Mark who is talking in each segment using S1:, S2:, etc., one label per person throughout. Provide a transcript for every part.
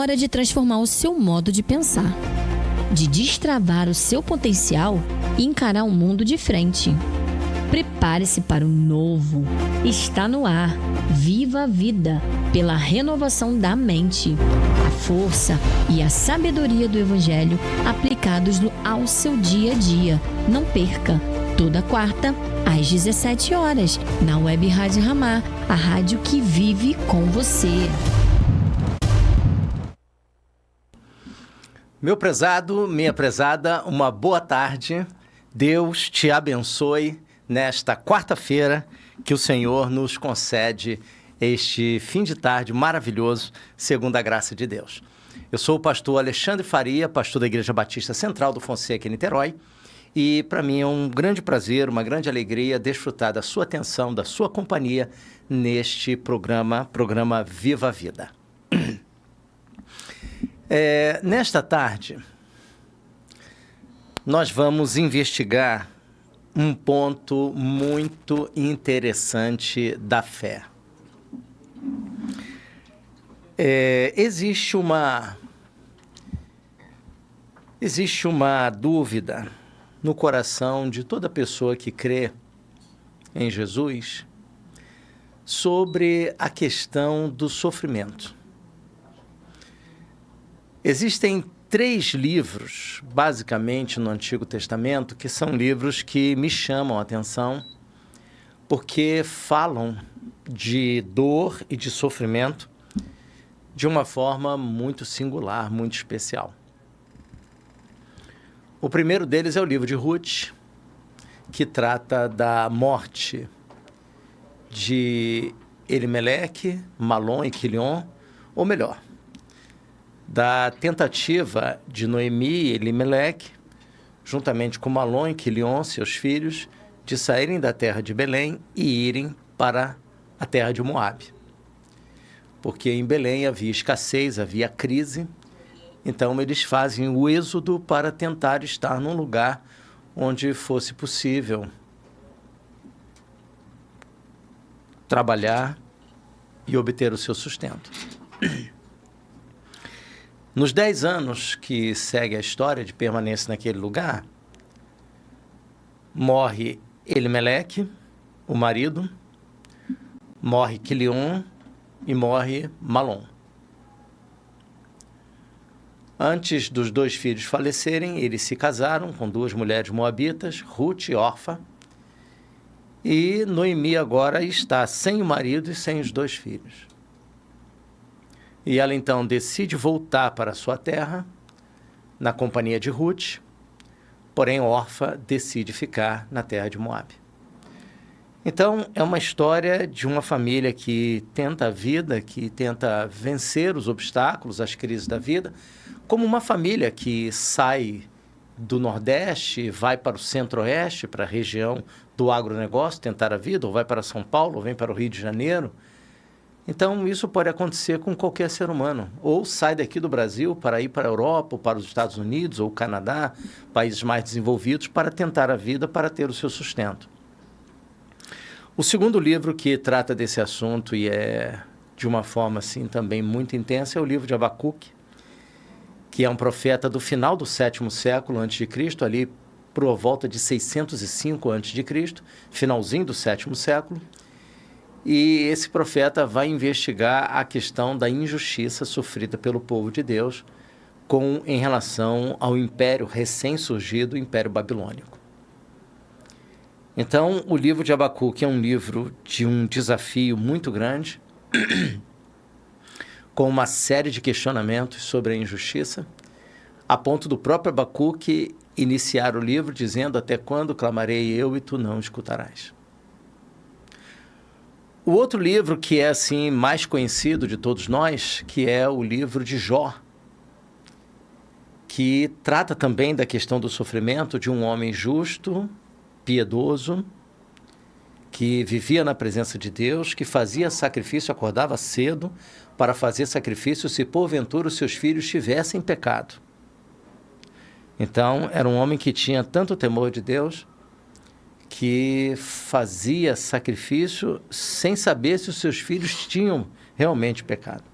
S1: hora de transformar o seu modo de pensar, de destravar o seu potencial e encarar o mundo de frente. Prepare-se para o novo. Está no ar. Viva a vida pela renovação da mente. A força e a sabedoria do Evangelho aplicados ao seu dia a dia. Não perca. Toda quarta, às 17 horas, na Web Rádio Ramá, a rádio que vive com você.
S2: Meu prezado, minha prezada, uma boa tarde. Deus te abençoe nesta quarta-feira que o Senhor nos concede este fim de tarde maravilhoso, segundo a graça de Deus. Eu sou o pastor Alexandre Faria, pastor da Igreja Batista Central do Fonseca, em Niterói, e para mim é um grande prazer, uma grande alegria desfrutar da sua atenção, da sua companhia neste programa Viva a Vida. Nesta tarde, nós vamos investigar um ponto muito interessante da fé. Existe uma dúvida no coração de toda pessoa que crê em Jesus sobre a questão do sofrimento. Existem 3 livros, basicamente, no Antigo Testamento, que são livros que me chamam a atenção, porque falam de dor e de sofrimento de uma forma muito singular, muito especial. O primeiro deles é o livro de Ruth, que trata da morte de Elimeleque, Malom e Quilion, ou melhor, da tentativa de Noemi e Elimeleque, juntamente com Malom e Quilion, seus filhos, de saírem da terra de Belém e irem para a terra de Moabe. Porque em Belém havia escassez, havia crise, então eles fazem o êxodo para tentar estar num lugar onde fosse possível trabalhar e obter o seu sustento. Nos 10 anos que segue a história de permanência naquele lugar, morre Elimeleque, o marido, morre Quilion e morre Malom. Antes dos 2 filhos falecerem, eles se casaram com 2 mulheres moabitas, Ruth e Orfa, e Noemi agora está sem o marido e sem os 2 filhos. E ela então decide voltar para a sua terra, na companhia de Ruth, porém Orfa decide ficar na terra de Moabe. Então, é uma história de uma família que tenta a vida, que tenta vencer os obstáculos, as crises da vida, como uma família que sai do Nordeste, vai para o Centro-Oeste, para a região do agronegócio, tentar a vida, ou vai para São Paulo, ou vem para o Rio de Janeiro. Então, isso pode acontecer com qualquer ser humano. Ou sai daqui do Brasil para ir para a Europa, ou para os Estados Unidos, ou Canadá, países mais desenvolvidos, para tentar a vida, para ter o seu sustento. O segundo livro que trata desse assunto e é de uma forma assim também muito intensa é o livro de Abacuque, que é um profeta do final do 7º século a.C., ali por volta de 605 a.C., finalzinho do 7º século. E esse profeta vai investigar a questão da injustiça sofrida pelo povo de Deus em relação ao império recém-surgido, o Império Babilônico. Então, o livro de Abacuque é um livro de um desafio muito grande, com uma série de questionamentos sobre a injustiça, a ponto do próprio Abacuque iniciar o livro dizendo: até quando clamarei eu e tu não escutarás? O outro livro que é assim mais conhecido de todos nós, que é o livro de Jó, que trata também da questão do sofrimento de um homem justo, piedoso, que vivia na presença de Deus, que fazia sacrifício, acordava cedo para fazer sacrifício se porventura os seus filhos tivessem pecado. Então, era um homem que tinha tanto temor de Deus que fazia sacrifício sem saber se os seus filhos tinham realmente pecado.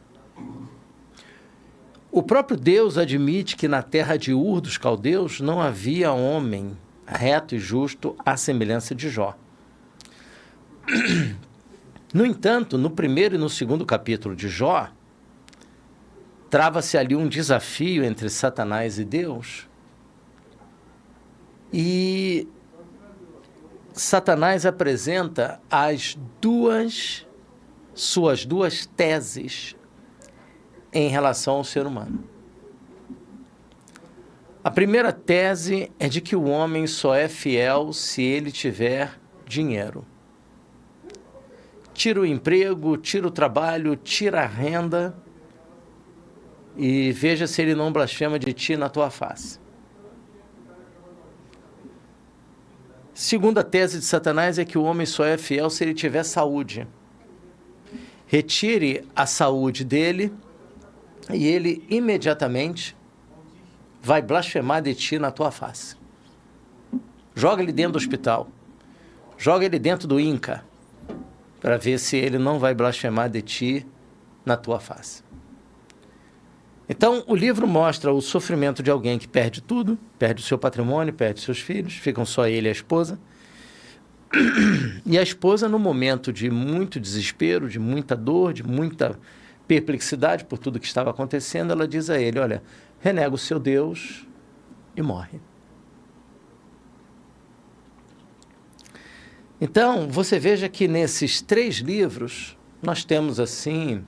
S2: O próprio Deus admite que na terra de Ur dos caldeus não havia homem reto e justo à semelhança de Jó. No entanto, no primeiro e no segundo capítulo de Jó, trava-se ali um desafio entre Satanás e Deus. E Satanás apresenta suas duas teses em relação ao ser humano. A primeira tese é de que o homem só é fiel se ele tiver dinheiro. Tira o emprego, tira o trabalho, tira a renda e veja se ele não blasfema de ti na tua face. Segunda tese de Satanás é que o homem só é fiel se ele tiver saúde. Retire a saúde dele e ele imediatamente vai blasfemar de ti na tua face. Joga ele dentro do hospital. Joga ele dentro do INCA para ver se ele não vai blasfemar de ti na tua face. Então, o livro mostra o sofrimento de alguém que perde tudo, perde o seu patrimônio, perde seus filhos, ficam só ele e a esposa. E a esposa, no momento de muito desespero, de muita dor, de muita perplexidade por tudo que estava acontecendo, ela diz a ele, olha, renega o seu Deus e morre. Então, você veja que nesses 3 livros, nós temos, assim,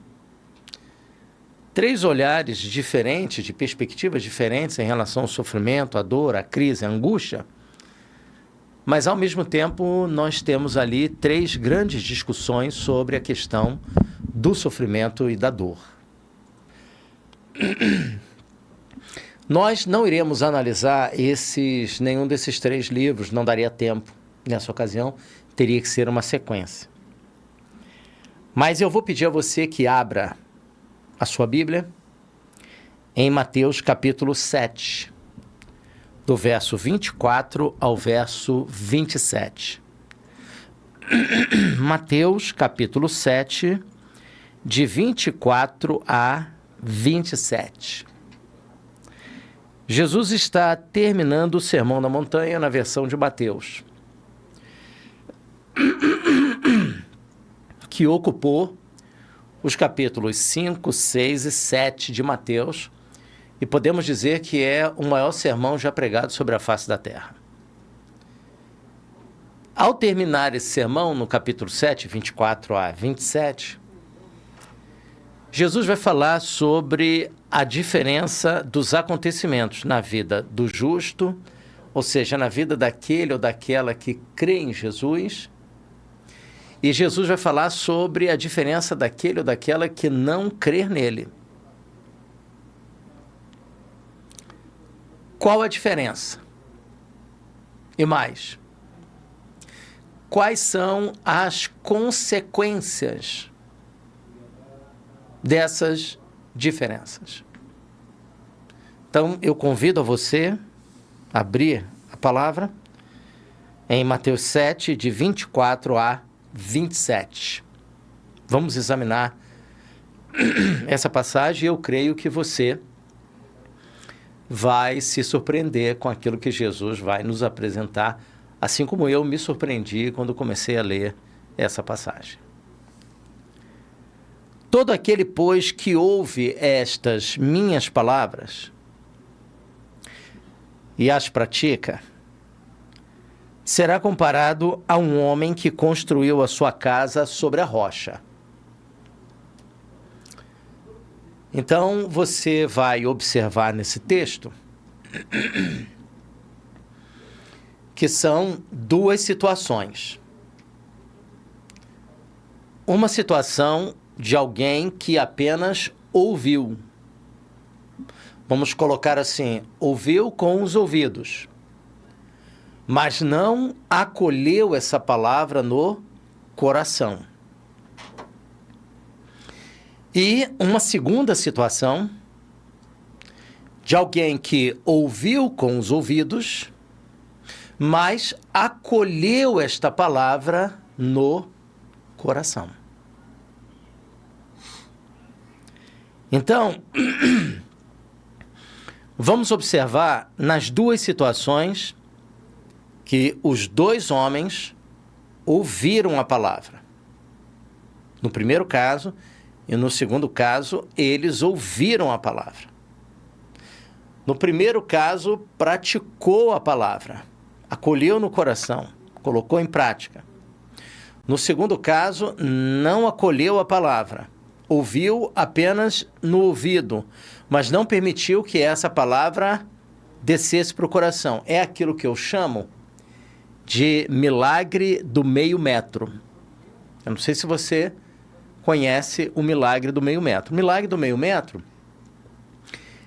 S2: 3 olhares diferentes, de perspectivas diferentes em relação ao sofrimento, à dor, à crise, à angústia, mas, ao mesmo tempo, nós temos ali 3 grandes discussões sobre a questão do sofrimento e da dor. Nós não iremos analisar nenhum desses 3 livros, não daria tempo nessa ocasião, teria que ser uma sequência. Mas eu vou pedir a você que abra a sua Bíblia em Mateus capítulo 7, do verso 24 ao verso 27. Mateus capítulo 7, de 24 a 27. Jesus está terminando o Sermão da Montanha na versão de Mateus, que ocupou os capítulos 5, 6 e 7 de Mateus, e podemos dizer que é o maior sermão já pregado sobre a face da terra. Ao terminar esse sermão, no capítulo 7, 24 a 27, Jesus vai falar sobre a diferença dos acontecimentos na vida do justo, ou seja, na vida daquele ou daquela que crê em Jesus, e Jesus vai falar sobre a diferença daquele ou daquela que não crê nele. Qual a diferença? E mais, quais são as consequências dessas diferenças? Então, eu convido a você a abrir a palavra em Mateus 7, de 24 a 27. Vamos examinar essa passagem e eu creio que você vai se surpreender com aquilo que Jesus vai nos apresentar, assim como eu me surpreendi quando comecei a ler essa passagem. Todo aquele, pois, que ouve estas minhas palavras e as pratica, será comparado a um homem que construiu a sua casa sobre a rocha. Então, você vai observar nesse texto que são 2 situações. Uma situação de alguém que apenas ouviu. Vamos colocar assim, ouviu com os ouvidos, mas não acolheu essa palavra no coração. E uma segunda situação de alguém que ouviu com os ouvidos, mas acolheu esta palavra no coração. Então, Vamos observar nas duas situações que os dois homens ouviram a palavra. No primeiro caso e no segundo caso, eles ouviram a palavra. No primeiro caso, praticou a palavra, acolheu no coração, colocou em prática. No segundo caso, não acolheu a palavra, ouviu apenas no ouvido, mas não permitiu que essa palavra descesse para o coração. É aquilo que eu chamo de milagre do meio metro. Eu não sei se você conhece o milagre do meio metro. O milagre do meio metro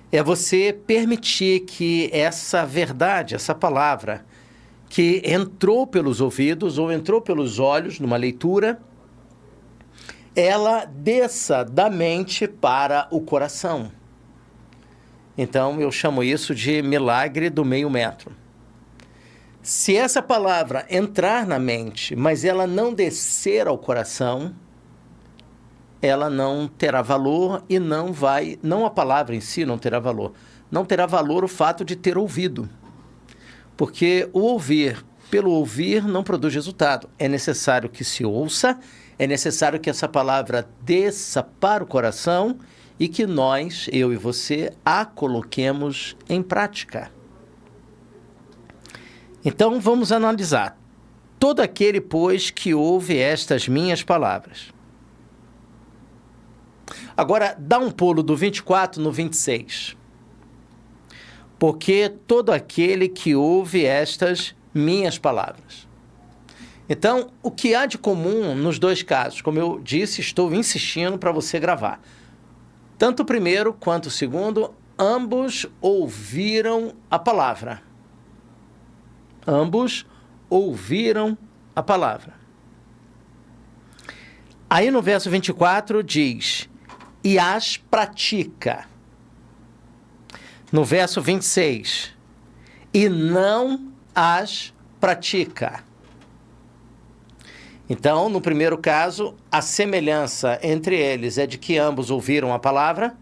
S2: é você permitir que essa verdade, essa palavra, que entrou pelos ouvidos ou entrou pelos olhos numa leitura, ela desça da mente para o coração. Então, eu chamo isso de milagre do meio metro. Se essa palavra entrar na mente, mas ela não descer ao coração, ela não terá valor e não a palavra em si não terá valor. Não terá valor o fato de ter ouvido. Porque o ouvir, pelo ouvir, não produz resultado. É necessário que se ouça, é necessário que essa palavra desça para o coração e que nós, eu e você, a coloquemos em prática. Então, vamos analisar. Todo aquele, pois, que ouve estas minhas palavras. Agora, dá um pulo do 24 no 26. Porque todo aquele que ouve estas minhas palavras. Então, o que há de comum nos dois casos? Como eu disse, estou insistindo para você gravar. Tanto o primeiro quanto o segundo, ambos ouviram a palavra. Ambos ouviram a palavra. Aí no verso 24 diz, e as pratica. No verso 26, e não as pratica. Então, no primeiro caso, a semelhança entre eles é de que ambos ouviram a palavra,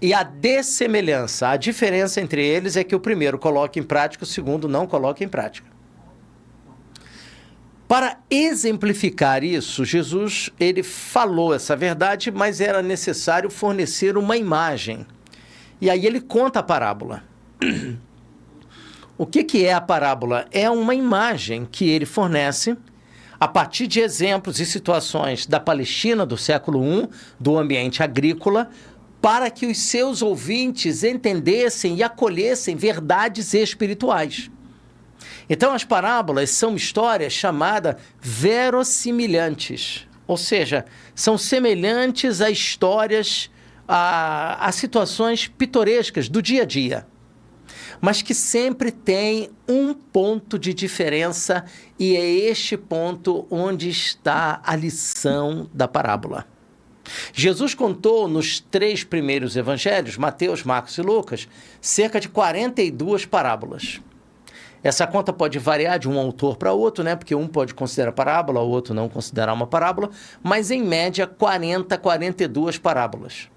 S2: e a dessemelhança, a diferença entre eles é que o primeiro coloca em prática, o segundo não coloca em prática. Para exemplificar isso, Jesus, ele falou essa verdade, mas era necessário fornecer uma imagem. E aí ele conta a parábola. O que é a parábola? É uma imagem que ele fornece a partir de exemplos e situações da Palestina do século I, do ambiente agrícola, para que os seus ouvintes entendessem e acolhessem verdades espirituais. Então, as parábolas são histórias chamadas verossimilhantes, ou seja, são semelhantes a histórias, a situações pitorescas do dia a dia, mas que sempre tem um ponto de diferença e é este ponto onde está a lição da parábola. Jesus contou nos 3 primeiros evangelhos, Mateus, Marcos e Lucas, cerca de 42 parábolas. Essa conta pode variar de um autor para outro, né? Porque um pode considerar parábola, o outro não considerar uma parábola, mas em média 42 parábolas.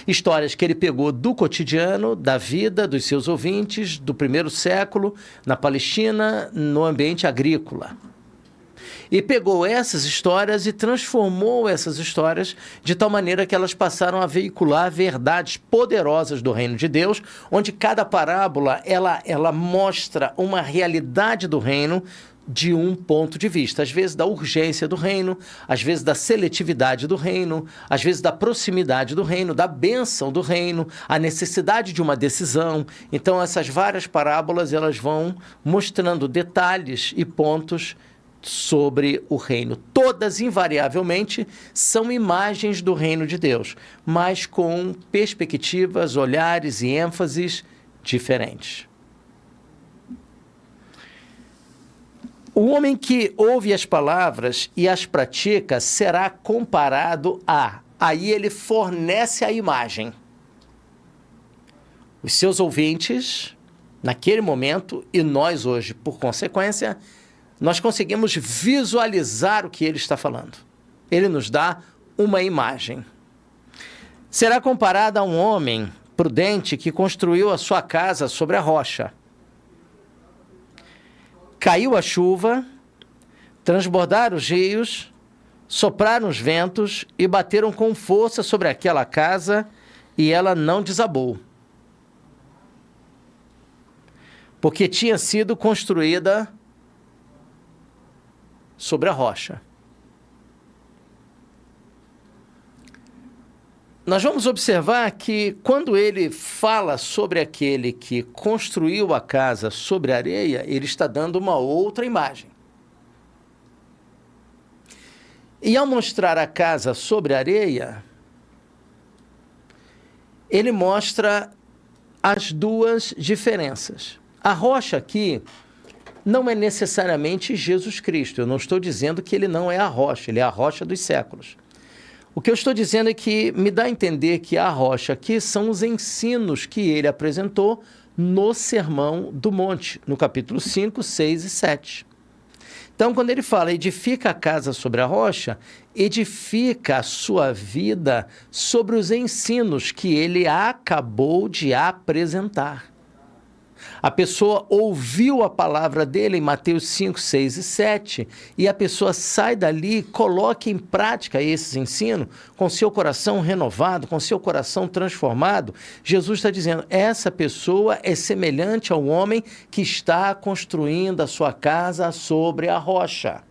S2: Histórias que ele pegou do cotidiano, da vida dos seus ouvintes, do primeiro século, na Palestina, no ambiente agrícola. E pegou essas histórias e transformou essas histórias de tal maneira que elas passaram a veicular verdades poderosas do reino de Deus, onde cada parábola ela mostra uma realidade do reino de um ponto de vista, às vezes da urgência do reino, às vezes da seletividade do reino, às vezes da proximidade do reino, da bênção do reino, a necessidade de uma decisão. Então, essas várias parábolas, elas vão mostrando detalhes e pontos sobre o reino. Todas, invariavelmente, são imagens do reino de Deus, mas com perspectivas, olhares e ênfases diferentes. O homem que ouve as palavras e as pratica será comparado a... Aí ele fornece a imagem. Os seus ouvintes, naquele momento, e nós hoje, por consequência, nós conseguimos visualizar o que ele está falando. Ele nos dá uma imagem. Será comparado a um homem prudente que construiu a sua casa sobre a rocha. Caiu a chuva, transbordaram os rios, sopraram os ventos e bateram com força sobre aquela casa e ela não desabou, porque tinha sido construída sobre a rocha. Nós vamos observar que quando ele fala sobre aquele que construiu a casa sobre a areia, ele está dando uma outra imagem. E ao mostrar a casa sobre a areia, ele mostra as duas diferenças. A rocha aqui não é necessariamente Jesus Cristo. Eu não estou dizendo que ele não é a rocha, ele é a rocha dos séculos. O que eu estou dizendo é que me dá a entender que a rocha aqui são os ensinos que ele apresentou no Sermão do Monte, no capítulo 5, 6 e 7. Então, quando ele fala edifica a casa sobre a rocha, edifica a sua vida sobre os ensinos que ele acabou de apresentar. A pessoa ouviu a palavra dele em Mateus 5, 6 e 7, e a pessoa sai dali e coloca em prática esses ensinos com seu coração renovado, com seu coração transformado. Jesus está dizendo, essa pessoa é semelhante ao homem que está construindo a sua casa sobre a rocha.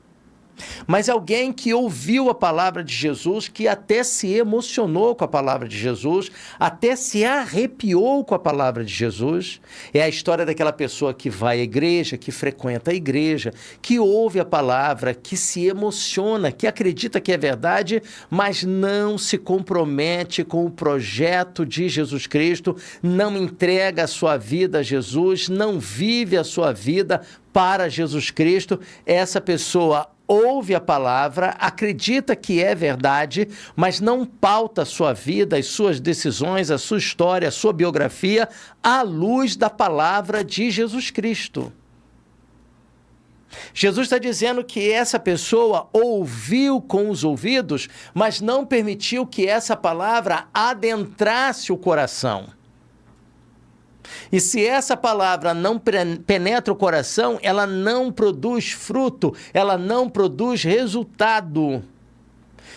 S2: Mas alguém que ouviu a palavra de Jesus, que até se emocionou com a palavra de Jesus, até se arrepiou com a palavra de Jesus, é a história daquela pessoa que vai à igreja, que frequenta a igreja, que ouve a palavra, que se emociona, que acredita que é verdade, mas não se compromete com o projeto de Jesus Cristo, não entrega a sua vida a Jesus, não vive a sua vida para Jesus Cristo. Essa pessoa ouve a palavra, acredita que é verdade, mas não pauta a sua vida, as suas decisões, a sua história, a sua biografia à luz da palavra de Jesus Cristo. Jesus está dizendo que essa pessoa ouviu com os ouvidos, mas não permitiu que essa palavra adentrasse o coração. E se essa palavra não penetra o coração, ela não produz fruto, ela não produz resultado.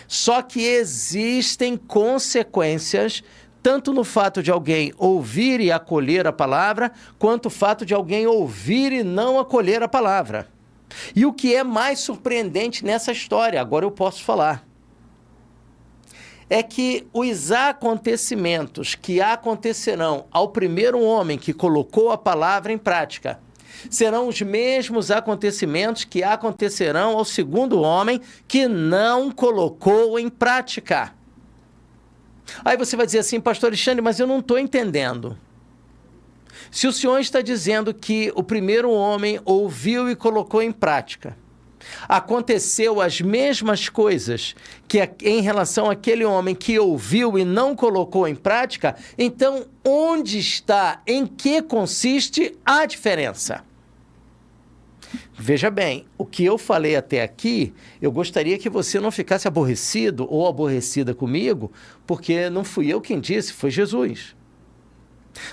S2: Só que existem consequências, tanto no fato de alguém ouvir e acolher a palavra, quanto o fato de alguém ouvir e não acolher a palavra. E o que é mais surpreendente nessa história, agora eu posso falar, é que os acontecimentos que acontecerão ao primeiro homem que colocou a palavra em prática serão os mesmos acontecimentos que acontecerão ao segundo homem que não colocou em prática. Aí você vai dizer assim, pastor Alexandre, mas eu não estou entendendo. Se o senhor está dizendo que o primeiro homem ouviu e colocou em prática, aconteceu as mesmas coisas que em relação àquele homem que ouviu e não colocou em prática, então onde está, em que consiste a diferença? Veja bem, o que eu falei até aqui, eu gostaria que você não ficasse aborrecido ou aborrecida comigo, porque não fui eu quem disse, foi Jesus.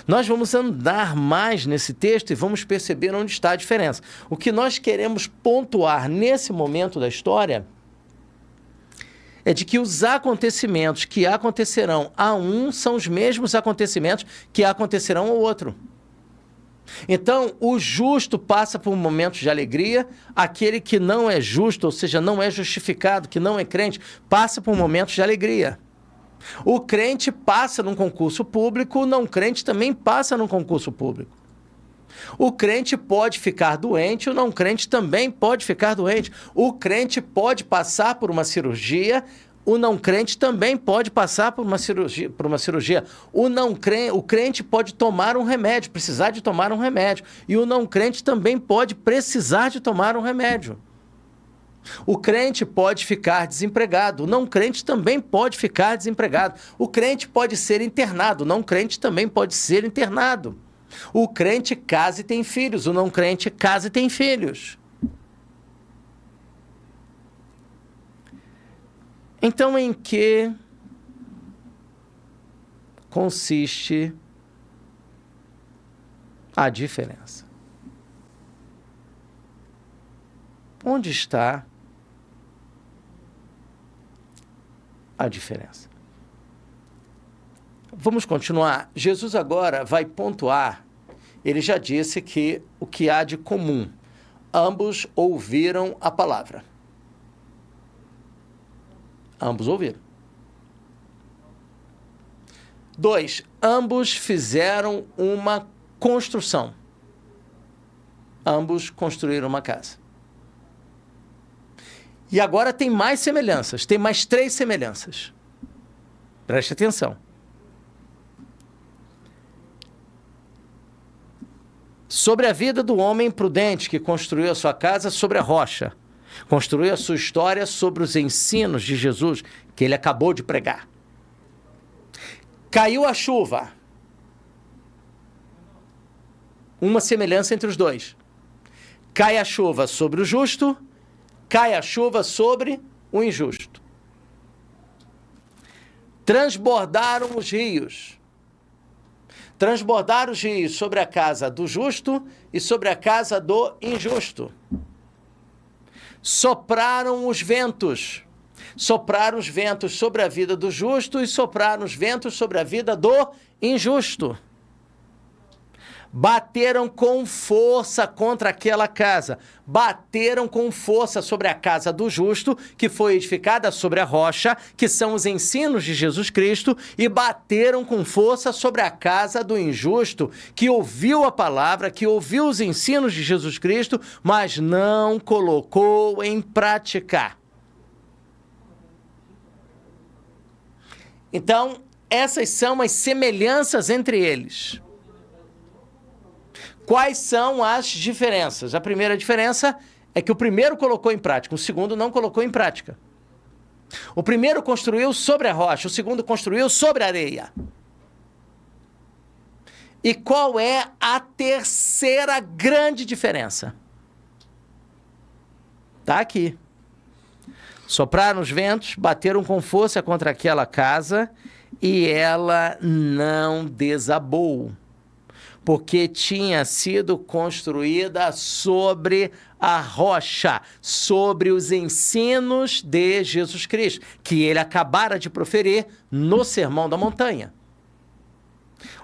S2: Nós vamos andar mais nesse texto e vamos perceber onde está a diferença. O que nós queremos pontuar nesse momento da história é de que os acontecimentos que acontecerão a um são os mesmos acontecimentos que acontecerão ao outro. Então, o justo passa por momentos de alegria, aquele que não é justo, ou seja, não é justificado, que não é crente, passa por momentos de alegria. O crente passa num concurso público, o não crente também passa num concurso público. O crente pode ficar doente, o não crente também pode ficar doente. O crente pode passar por uma cirurgia, o não crente também pode passar por uma cirurgia. O crente pode tomar um remédio, precisar de tomar um remédio. E o não crente também pode precisar de tomar um remédio. O crente pode ficar desempregado, o não crente também pode ficar desempregado. O crente pode ser internado, o não crente também pode ser internado. O crente casa e tem filhos, o não crente casa e tem filhos. Então, em que consiste a diferença? Onde está a diferença? Vamos continuar. Jesus agora vai pontuar. Ele já disse que o que há de comum. Ambos ouviram a palavra. Ambos ouviram. 2. Ambos fizeram uma construção. Ambos construíram uma casa. E agora tem mais semelhanças. Tem mais 3 semelhanças. Preste atenção. Sobre a vida do homem prudente que construiu a sua casa sobre a rocha. Construiu a sua história sobre os ensinos de Jesus que ele acabou de pregar. Caiu a chuva. Uma semelhança entre os dois. Cai a chuva sobre o justo, cai a chuva sobre o injusto. Transbordaram os rios. Transbordaram os rios sobre a casa do justo e sobre a casa do injusto. Sopraram os ventos. Sopraram os ventos sobre a vida do justo e sopraram os ventos sobre a vida do injusto. Bateram com força contra aquela casa. Bateram com força sobre a casa do justo, que foi edificada sobre a rocha, que são os ensinos de Jesus Cristo, e bateram com força sobre a casa do injusto, que ouviu a palavra, que ouviu os ensinos de Jesus Cristo, mas não colocou em prática. Então, essas são as semelhanças entre eles. Quais são as diferenças? A primeira diferença é que o primeiro colocou em prática, o segundo não colocou em prática. O primeiro construiu sobre a rocha, o segundo construiu sobre a areia. E qual é a terceira grande diferença? Está aqui. Sopraram os ventos, bateram com força contra aquela casa e ela não desabou, porque tinha sido construída sobre a rocha, sobre os ensinos de Jesus Cristo, que ele acabara de proferir no Sermão da Montanha.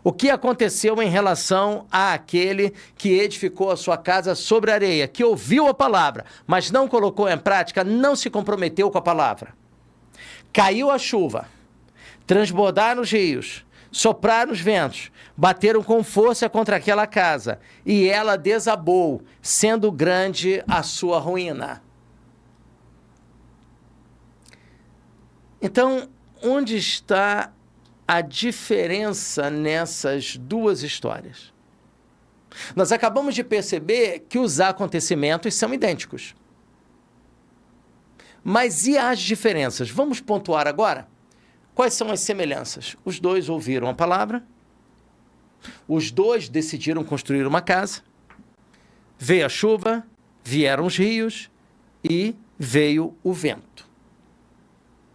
S2: O que aconteceu em relação àquele que edificou a sua casa sobre a areia, que ouviu a palavra, mas não colocou em prática, não se comprometeu com a palavra? Caiu a chuva, transbordaram os rios, sopraram os ventos, bateram com força contra aquela casa, e ela desabou, sendo grande a sua ruína. Então, onde está a diferença nessas duas histórias? Nós acabamos de perceber que os acontecimentos são idênticos. Mas e as diferenças? Vamos pontuar agora? Quais são as semelhanças? Os dois ouviram a palavra, os dois decidiram construir uma casa, veio a chuva, vieram os rios e veio o vento.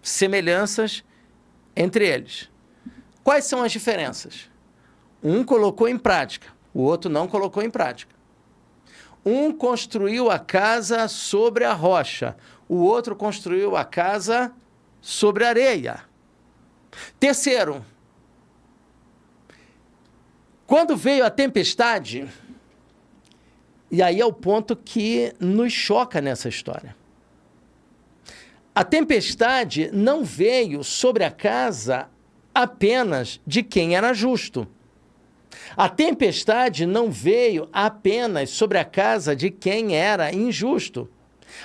S2: Semelhanças entre eles. Quais são as diferenças? Um colocou em prática, o outro não colocou em prática. Um construiu a casa sobre a rocha, o outro construiu a casa sobre a areia. Terceiro, quando veio a tempestade, e aí é o ponto que nos choca nessa história. A tempestade não veio sobre a casa apenas de quem era justo. A tempestade não veio apenas sobre a casa de quem era injusto.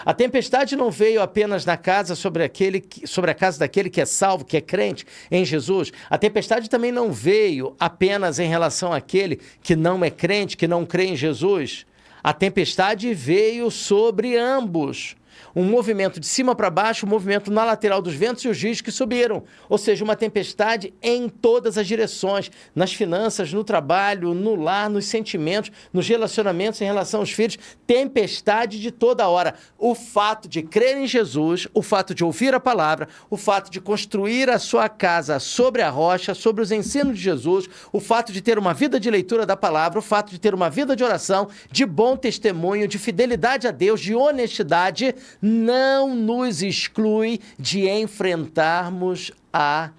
S2: A tempestade não veio apenas na casa sobre a casa daquele que é salvo, que é crente em Jesus. A tempestade também não veio apenas em relação àquele que não é crente, que não crê em Jesus. A tempestade veio sobre ambos, Um movimento de cima para baixo, um movimento na lateral dos ventos e os rios que subiram. Ou seja, uma tempestade em todas as direções. Nas finanças, no trabalho, no lar, nos sentimentos, nos relacionamentos em relação aos filhos. Tempestade de toda hora. O fato de crer em Jesus, o fato de ouvir a palavra, o fato de construir a sua casa sobre a rocha, sobre os ensinos de Jesus, o fato de ter uma vida de leitura da palavra, o fato de ter uma vida de oração, de bom testemunho, de fidelidade a Deus, de honestidade, não nos exclui de enfrentarmos a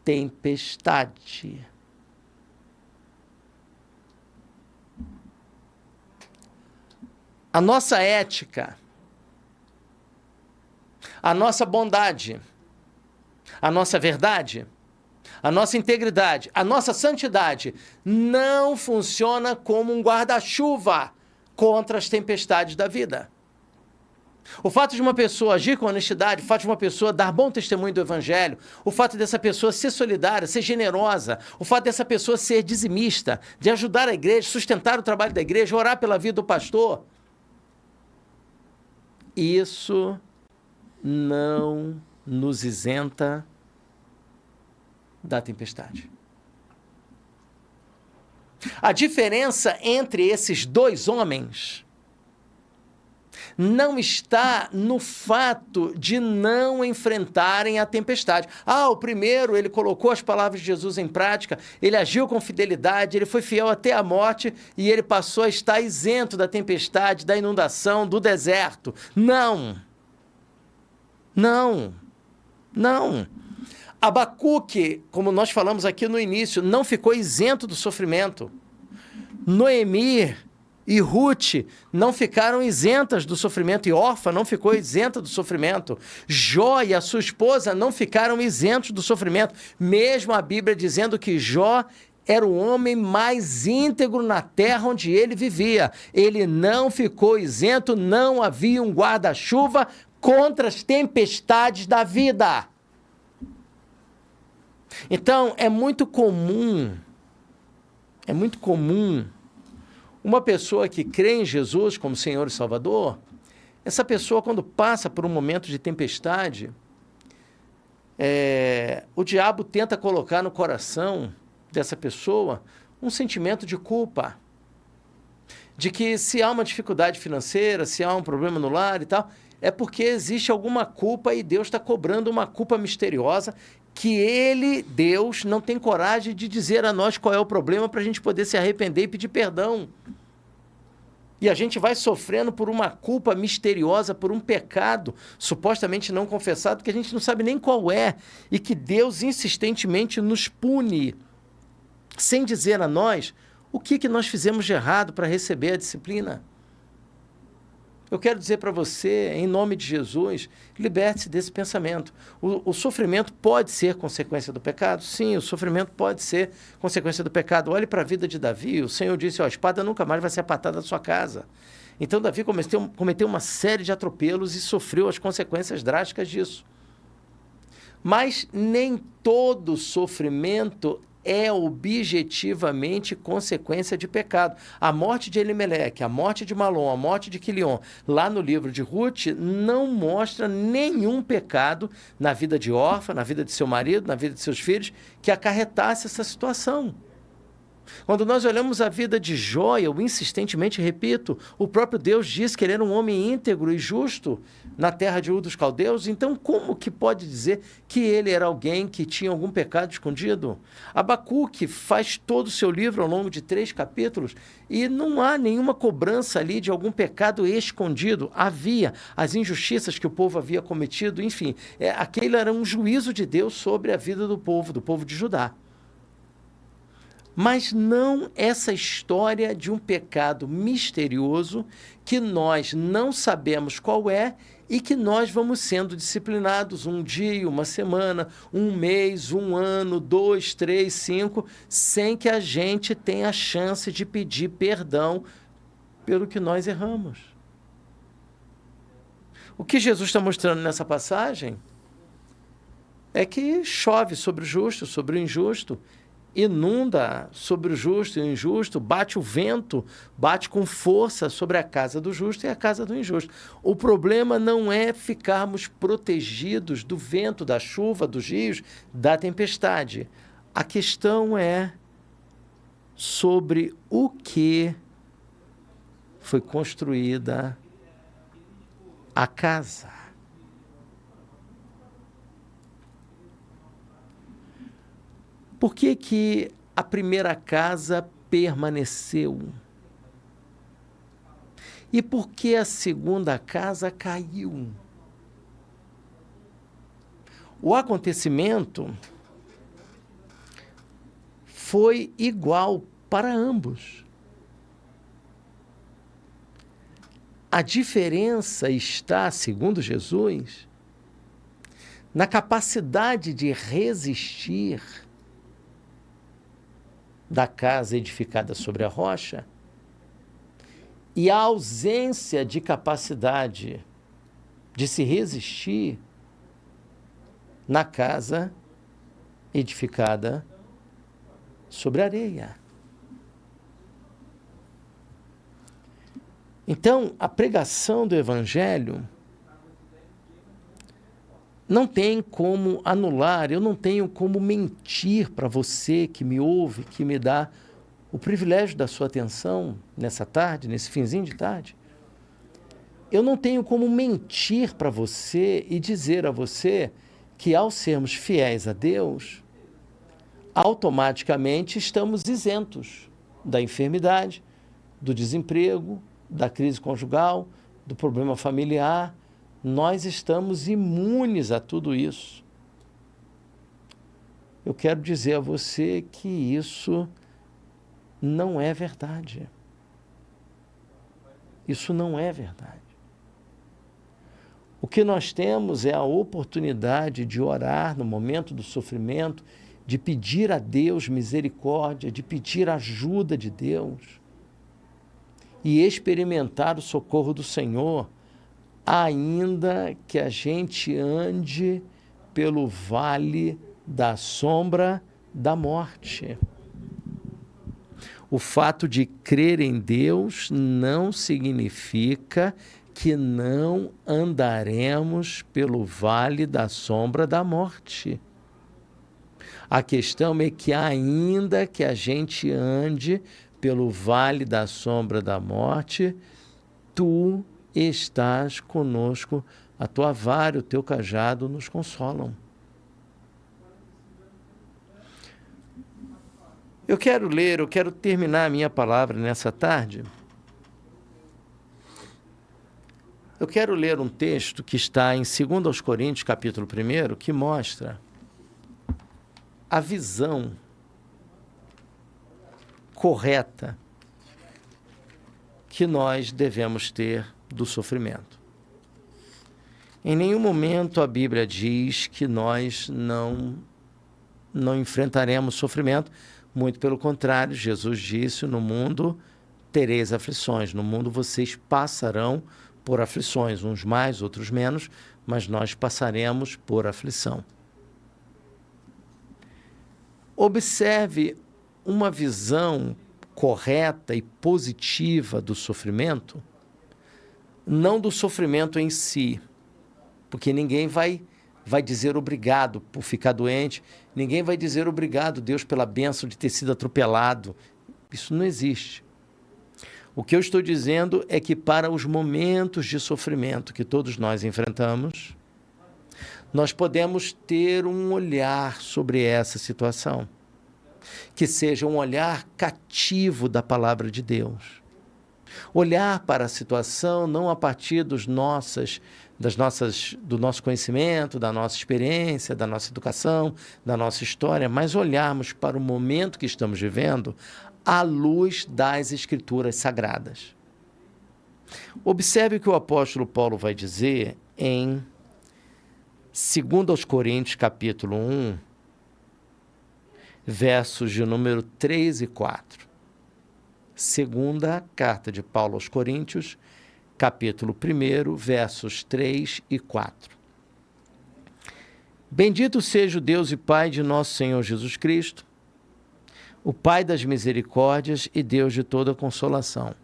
S2: tempestade. A nossa ética, a nossa bondade, a nossa verdade, a nossa integridade, a nossa santidade não funciona como um guarda-chuva contra as tempestades da vida. O fato de uma pessoa agir com honestidade, o fato de uma pessoa dar bom testemunho do evangelho, o fato dessa pessoa ser solidária, ser generosa, o fato dessa pessoa ser dizimista, de ajudar a igreja, sustentar o trabalho da igreja, orar pela vida do pastor, isso não nos isenta da tempestade. A diferença entre esses dois homens não está no fato de não enfrentarem a tempestade. O primeiro, ele colocou as palavras de Jesus em prática, ele agiu com fidelidade, ele foi fiel até a morte e ele passou a estar isento da tempestade, da inundação, do deserto. Não. Abacuque, como nós falamos aqui no início, não ficou isento do sofrimento. Noemi e Ruth não ficaram isentas do sofrimento, e Orfa não ficou isenta do sofrimento. Jó e a sua esposa não ficaram isentos do sofrimento, mesmo a Bíblia dizendo que Jó era o homem mais íntegro na terra onde ele vivia. Ele não ficou isento, não havia um guarda-chuva contra as tempestades da vida. Então, é muito comum uma pessoa que crê em Jesus como Senhor e Salvador, essa pessoa, quando passa por um momento de tempestade, o diabo tenta colocar no coração dessa pessoa um sentimento de culpa, de que se há uma dificuldade financeira, se há um problema no lar e tal, é porque existe alguma culpa e Deus está cobrando uma culpa misteriosa que ele, Deus, não tem coragem de dizer a nós qual é o problema para a gente poder se arrepender e pedir perdão. E a gente vai sofrendo por uma culpa misteriosa, por um pecado supostamente não confessado, que a gente não sabe nem qual é, e que Deus insistentemente nos pune, sem dizer a nós o que nós fizemos de errado para receber a disciplina. Eu quero dizer para você, em nome de Jesus, liberte-se desse pensamento. O sofrimento pode ser consequência do pecado? Sim, o sofrimento pode ser consequência do pecado. Olhe para a vida de Davi. O Senhor disse, a espada nunca mais vai ser apartada da sua casa. Então, Davi cometeu uma série de atropelos e sofreu as consequências drásticas disso. Mas nem todo sofrimento é objetivamente consequência de pecado. A morte de Elimeleque, a morte de Malom, a morte de Quilion, lá no livro de Ruth, não mostra nenhum pecado na vida de Orfa, na vida de seu marido, na vida de seus filhos, que acarretasse essa situação. Quando nós olhamos a vida de Jó, eu insistentemente repito, o próprio Deus disse que ele era um homem íntegro e justo na terra de Ur dos Caldeus, então como que pode dizer que ele era alguém que tinha algum pecado escondido? Abacuque faz todo o seu livro ao longo de 3 capítulos e não há nenhuma cobrança ali de algum pecado escondido. Havia as injustiças que o povo havia cometido, enfim, aquele era um juízo de Deus sobre a vida do povo de Judá. Mas não essa história de um pecado misterioso que nós não sabemos qual é e que nós vamos sendo disciplinados um dia, uma semana, um mês, um ano, 2, 3, 5, sem que a gente tenha a chance de pedir perdão pelo que nós erramos. O que Jesus está mostrando nessa passagem é que chove sobre o justo, sobre o injusto, inunda sobre o justo e o injusto, bate o vento, bate com força sobre a casa do justo e a casa do injusto. O problema não é ficarmos protegidos do vento, da chuva, dos rios, da tempestade. A questão é sobre o que foi construída a casa. Por que que a primeira casa permaneceu? E por que a segunda casa caiu? O acontecimento foi igual para ambos. A diferença está, segundo Jesus, na capacidade de resistir da casa edificada sobre a rocha e a ausência de capacidade de se resistir na casa edificada sobre a areia. Então, a pregação do Evangelho não tem como anular, eu não tenho como mentir para você que me ouve, que me dá o privilégio da sua atenção nessa tarde, nesse finzinho de tarde. Eu não tenho como mentir para você e dizer a você que, ao sermos fiéis a Deus, automaticamente estamos isentos da enfermidade, do desemprego, da crise conjugal, do problema familiar. Nós estamos imunes a tudo isso. Eu quero dizer a você que isso não é verdade. Isso não é verdade. O que nós temos é a oportunidade de orar no momento do sofrimento, de pedir a Deus misericórdia, de pedir ajuda de Deus e experimentar o socorro do Senhor, ainda que a gente ande pelo vale da sombra da morte. O fato de crer em Deus não significa que não andaremos pelo vale da sombra da morte. A questão é que, ainda que a gente ande pelo vale da sombra da morte, tu estás conosco, a tua vara e o teu cajado nos consolam. Eu quero terminar a minha palavra nessa tarde. Eu quero ler um texto que está em 2 Coríntios, capítulo 1, que mostra a visão correta que nós devemos ter do sofrimento. Em nenhum momento a Bíblia diz que nós não enfrentaremos sofrimento. Muito pelo contrário, Jesus disse: no mundo tereis aflições, no mundo vocês passarão por aflições, uns mais, outros menos, mas nós passaremos por aflição. Observe uma visão correta e positiva do sofrimento, não do sofrimento em si, porque ninguém vai dizer obrigado por ficar doente, ninguém vai dizer obrigado, Deus, pela bênção de ter sido atropelado. Isso não existe. O que eu estou dizendo é que, para os momentos de sofrimento que todos nós enfrentamos, nós podemos ter um olhar sobre essa situação, que seja um olhar cativo da palavra de Deus. Olhar para a situação não a partir do nosso conhecimento, da nossa experiência, da nossa educação, da nossa história, mas olharmos para o momento que estamos vivendo à luz das Escrituras Sagradas. Observe o que o apóstolo Paulo vai dizer em 2 Coríntios, capítulo 1, versos de número 3 e 4. Segunda carta de Paulo aos Coríntios, capítulo 1, versos 3 e 4. Bendito seja o Deus e Pai de nosso Senhor Jesus Cristo, o Pai das misericórdias e Deus de toda consolação.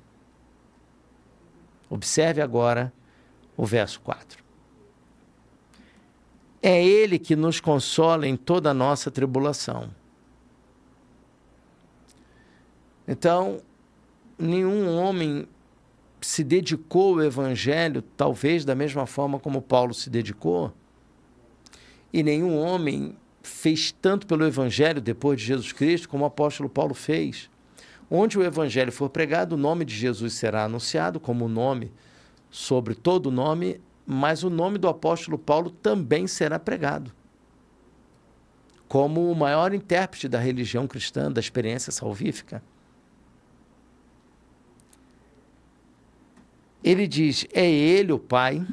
S2: Observe agora o verso 4. É Ele que nos consola em toda a nossa tribulação. Então, nenhum homem se dedicou ao Evangelho, talvez da mesma forma como Paulo se dedicou, e nenhum homem fez tanto pelo Evangelho depois de Jesus Cristo como o apóstolo Paulo fez. Onde o Evangelho for pregado, o nome de Jesus será anunciado como o nome sobre todo nome, mas o nome do apóstolo Paulo também será pregado como o maior intérprete da religião cristã, da experiência salvífica. Ele diz, é Ele, o Pai,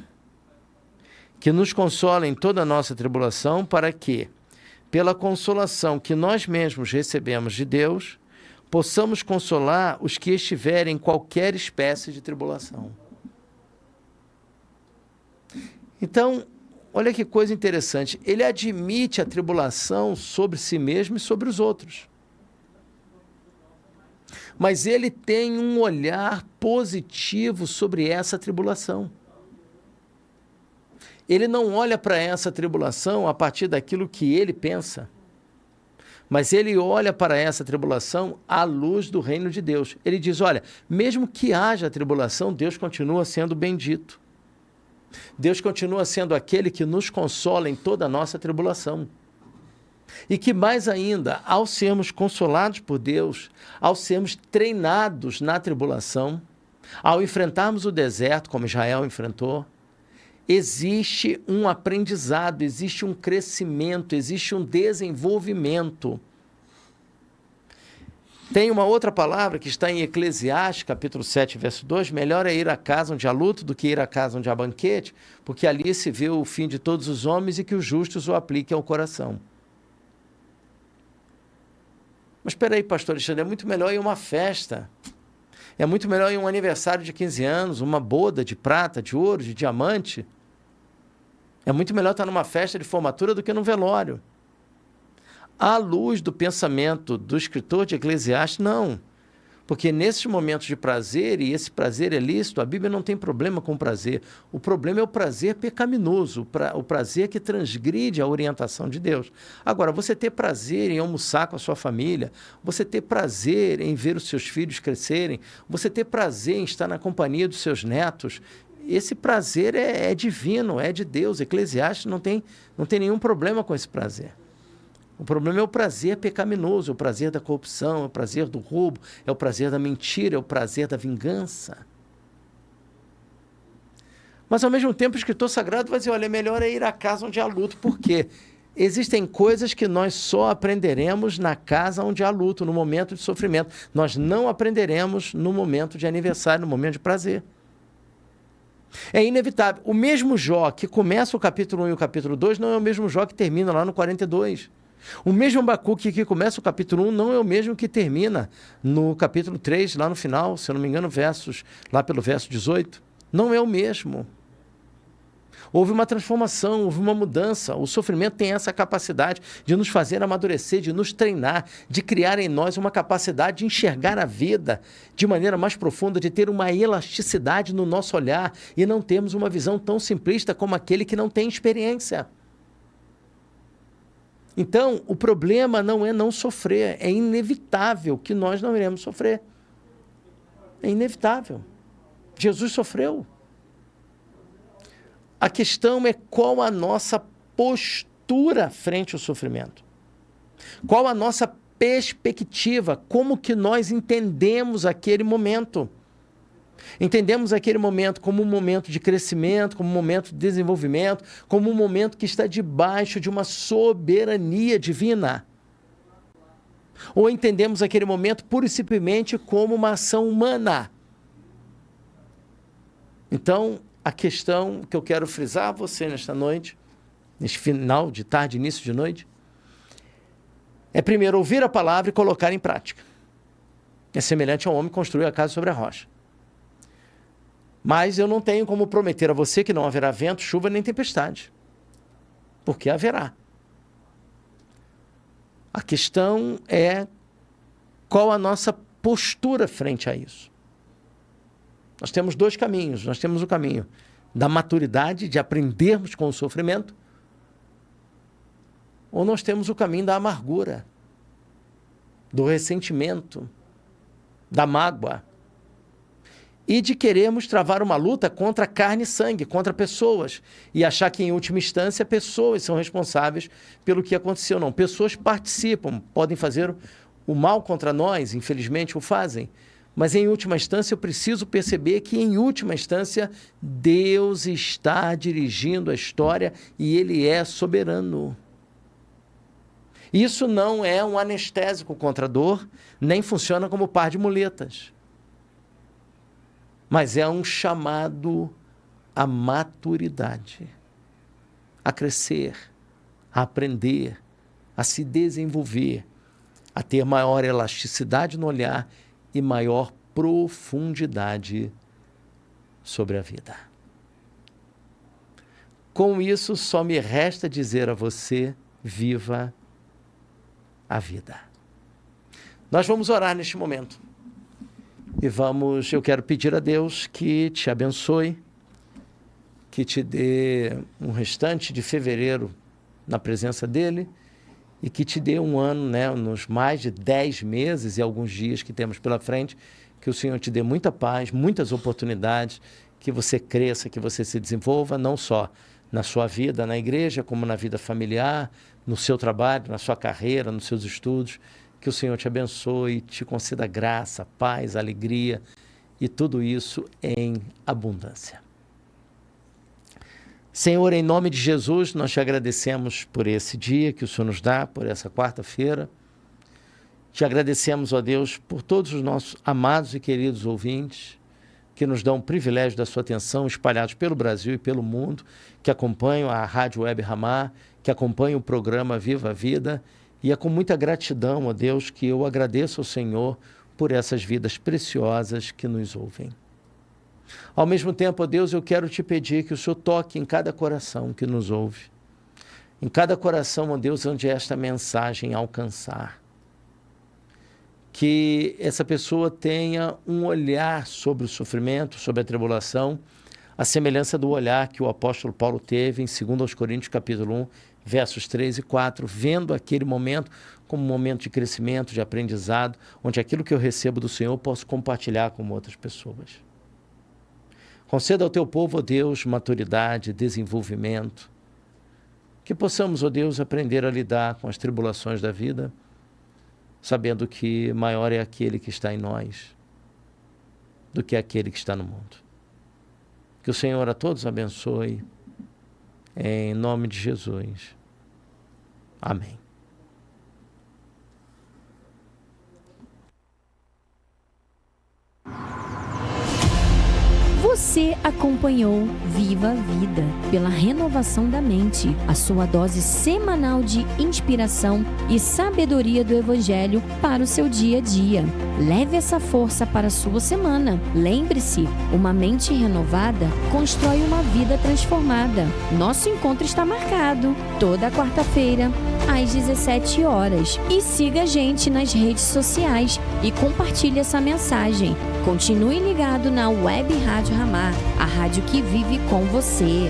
S2: que nos consola em toda a nossa tribulação, para que, pela consolação que nós mesmos recebemos de Deus, possamos consolar os que estiverem em qualquer espécie de tribulação. Então, olha que coisa interessante, ele admite a tribulação sobre si mesmo e sobre os outros. Mas ele tem um olhar positivo sobre essa tribulação. Ele não olha para essa tribulação a partir daquilo que ele pensa, mas ele olha para essa tribulação à luz do reino de Deus. Ele diz, olha, mesmo que haja tribulação, Deus continua sendo bendito. Deus continua sendo aquele que nos consola em toda a nossa tribulação. E que mais ainda, ao sermos consolados por Deus, ao sermos treinados na tribulação, ao enfrentarmos o deserto, como Israel enfrentou, existe um aprendizado, existe um crescimento, existe um desenvolvimento. Tem uma outra palavra que está em Eclesiastes, capítulo 7, verso 2, melhor é ir à casa onde há luto do que ir à casa onde há banquete, porque ali se vê o fim de todos os homens e que os justos o apliquem ao coração. Mas espera aí, pastor Alexandre, é muito melhor ir a uma festa, é muito melhor ir a um aniversário de 15 anos, uma boda de prata, de ouro, de diamante. É muito melhor estar numa festa de formatura do que num velório. À luz do pensamento do escritor de Eclesiastes, não. Porque nesses momentos de prazer, e esse prazer é lícito, a Bíblia não tem problema com o prazer. O problema é o prazer pecaminoso, o prazer que transgride a orientação de Deus. Agora, você ter prazer em almoçar com a sua família, você ter prazer em ver os seus filhos crescerem, você ter prazer em estar na companhia dos seus netos, esse prazer é divino, é de Deus. Eclesiastes não tem nenhum problema com esse prazer. O problema é o prazer pecaminoso, é o prazer da corrupção, é o prazer do roubo, é o prazer da mentira, é o prazer da vingança. Mas, ao mesmo tempo, o escritor sagrado vai dizer, olha, melhor é ir à casa onde há luto. Por quê? Existem coisas que nós só aprenderemos na casa onde há luto, no momento de sofrimento. Nós não aprenderemos no momento de aniversário, no momento de prazer. É inevitável. O mesmo Jó que começa o capítulo 1 e o capítulo 2 não é o mesmo Jó que termina lá no 42. O mesmo Abacuque que começa o capítulo 1 não é o mesmo que termina no capítulo 3, lá no final, se eu não me engano, lá pelo verso 18. Não é o mesmo. Houve uma transformação, houve uma mudança. O sofrimento tem essa capacidade de nos fazer amadurecer, de nos treinar, de criar em nós uma capacidade de enxergar a vida de maneira mais profunda, de ter uma elasticidade no nosso olhar e não termos uma visão tão simplista como aquele que não tem experiência. Então, o problema não é não sofrer, é inevitável que nós não iremos sofrer. É inevitável. Jesus sofreu. A questão é qual a nossa postura frente ao sofrimento. Qual a nossa perspectiva, como que nós entendemos aquele momento. Entendemos aquele momento como um momento de crescimento, como um momento de desenvolvimento, como um momento que está debaixo de uma soberania divina. Ou entendemos aquele momento pura e simplesmente como uma ação humana. Então, a questão que eu quero frisar a você nesta noite, neste final de tarde, início de noite, é primeiro ouvir a palavra e colocar em prática. É semelhante a um homem construir a casa sobre a rocha. Mas eu não tenho como prometer a você que não haverá vento, chuva nem tempestade. Porque haverá. A questão é qual a nossa postura frente a isso. Nós temos dois caminhos. Nós temos o caminho da maturidade, de aprendermos com o sofrimento, ou nós temos o caminho da amargura, do ressentimento, da mágoa, e de querermos travar uma luta contra carne e sangue, contra pessoas, e achar que, em última instância, pessoas são responsáveis pelo que aconteceu. Não, pessoas participam, podem fazer o mal contra nós, infelizmente o fazem, mas, em última instância, eu preciso perceber que, em última instância, Deus está dirigindo a história e Ele é soberano. Isso não é um anestésico contra a dor, nem funciona como par de muletas. Mas é um chamado à maturidade, a crescer, a aprender, a se desenvolver, a ter maior elasticidade no olhar e maior profundidade sobre a vida. Com isso, só me resta dizer a você: viva a vida. Nós vamos orar neste momento. E eu quero pedir a Deus que te abençoe, que te dê um restante de fevereiro na presença dEle, e que te dê um ano, nos mais de 10 meses e alguns dias que temos pela frente, que o Senhor te dê muita paz, muitas oportunidades, que você cresça, que você se desenvolva, não só na sua vida na igreja, como na vida familiar, no seu trabalho, na sua carreira, nos seus estudos. Que o Senhor te abençoe, te conceda graça, paz, alegria e tudo isso em abundância. Senhor, em nome de Jesus, nós te agradecemos por esse dia que o Senhor nos dá, por essa quarta-feira. Te agradecemos, ó Deus, por todos os nossos amados e queridos ouvintes que nos dão o privilégio da sua atenção, espalhados pelo Brasil e pelo mundo, que acompanham a Rádio Web Ramá, que acompanham o programa Viva a Vida. E é com muita gratidão, ó Deus, que eu agradeço ao Senhor por essas vidas preciosas que nos ouvem. Ao mesmo tempo, ó Deus, eu quero te pedir que o Senhor toque em cada coração que nos ouve. Em cada coração, ó Deus, onde esta mensagem alcançar. Que essa pessoa tenha um olhar sobre o sofrimento, sobre a tribulação, a semelhança do olhar que o apóstolo Paulo teve em 2 Coríntios capítulo 1, versos 3 e 4, vendo aquele momento como um momento de crescimento, de aprendizado, onde aquilo que eu recebo do Senhor eu posso compartilhar com outras pessoas. Conceda ao teu povo, ó Deus, maturidade, desenvolvimento, que possamos, ó Deus, aprender a lidar com as tribulações da vida, sabendo que maior é aquele que está em nós do que aquele que está no mundo. Que o Senhor a todos abençoe, em nome de Jesus. Amém.
S1: Você acompanhou Viva a Vida, pela renovação da mente, a sua dose semanal de inspiração e sabedoria do Evangelho para o seu dia a dia. Leve essa força para a sua semana. Lembre-se, uma mente renovada constrói uma vida transformada. Nosso encontro está marcado toda quarta-feira, às 17 horas. E siga a gente nas redes sociais e compartilhe essa mensagem. Continue ligado na Web Rádio Ramá, a rádio que vive com você.